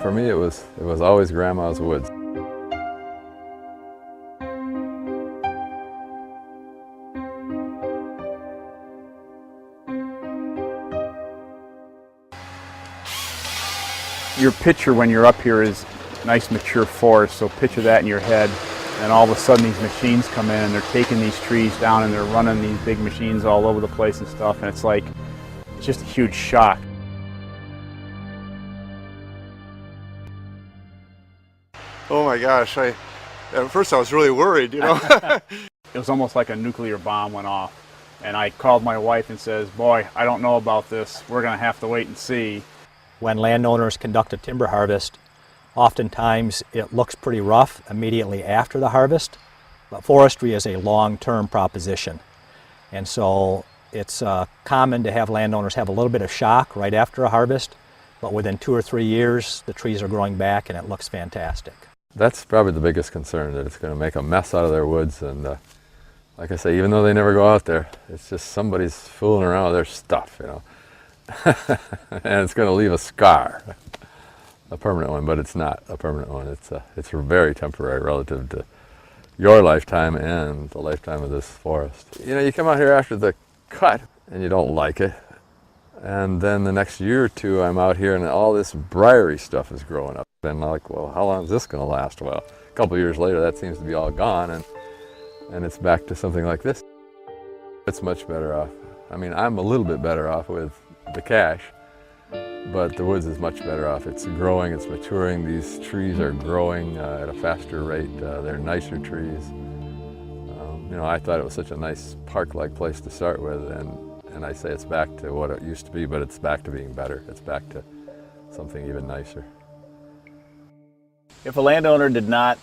For me, it was always Grandma's woods. Your picture when you're up here is nice mature forest, so picture that in your head, and all of a sudden these machines come in and they're taking these trees down and they're running these big machines all over the place and stuff, and it's like, it's just a huge shock. Oh my gosh, at first I was really worried, you know. It was almost like a nuclear bomb went off, and I called my wife and says, boy, I don't know about this, we're going to have to wait and see. When landowners conduct a timber harvest, oftentimes it looks pretty rough immediately after the harvest, but forestry is a long-term proposition. And so it's common to have landowners have a little bit of shock right after a harvest, but within 2 or 3 years the trees are growing back and it looks fantastic. That's probably the biggest concern, that it's going to make a mess out of their woods, and like I say, even though they never go out there, it's just somebody's fooling around with their stuff, you know. And it's going to leave a scar, a permanent one, but it's not a permanent one. It's very temporary relative to your lifetime and the lifetime of this forest. You know, you come out here after the cut and you don't like it, and then the next year or two I'm out here and all this briary stuff is growing up. And I'm like, well, how long is this going to last? Well, a couple of years later that seems to be all gone, and it's back to something like this. It's much better off. I mean, I'm a little bit better off with the cash, but the woods is much better off. It's growing, it's maturing, these trees are growing at a faster rate, they're nicer trees. You know, I thought it was such a nice park-like place to start with, and I say it's back to what it used to be, but it's back to being better. It's back to something even nicer. If a landowner did not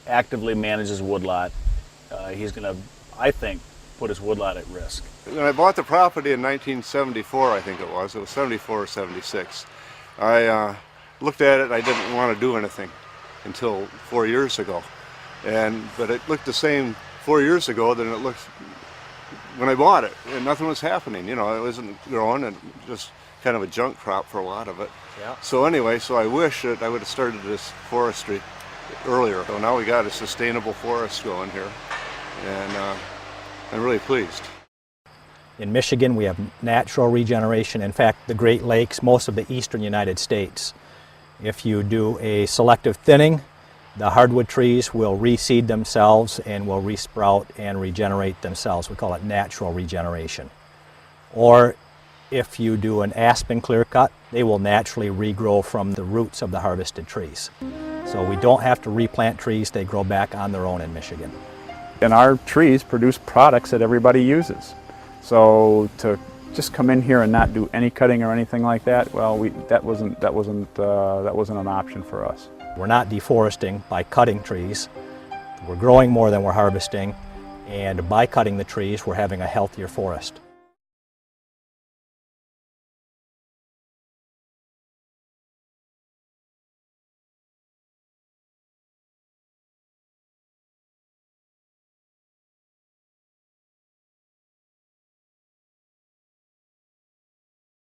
actively manage his woodlot, he's going to, I think, put his woodlot at risk. When I bought the property in 1974, I think it was 74 or 76, I looked at it and I didn't want to do anything until 4 years ago. But it looked the same 4 years ago than it looked when I bought it, and nothing was happening. You know, it wasn't growing, and just kind of a junk crop for a lot of it. Yeah. So anyway, so I wish that I would have started this forestry earlier. So now we got a sustainable forest going here, and I'm really pleased. In Michigan, we have natural regeneration. In fact, the Great Lakes, most of the eastern United States, if you do a selective thinning, the hardwood trees will reseed themselves and will resprout and regenerate themselves. We call it natural regeneration. Or if you do an aspen clear cut, they will naturally regrow from the roots of the harvested trees. So we don't have to replant trees, they grow back on their own in Michigan. And our trees produce products that everybody uses. So to just come in here and not do any cutting or anything like that, well, that wasn't an option for us. We're not deforesting by cutting trees. We're growing more than we're harvesting, and by cutting the trees, we're having a healthier forest.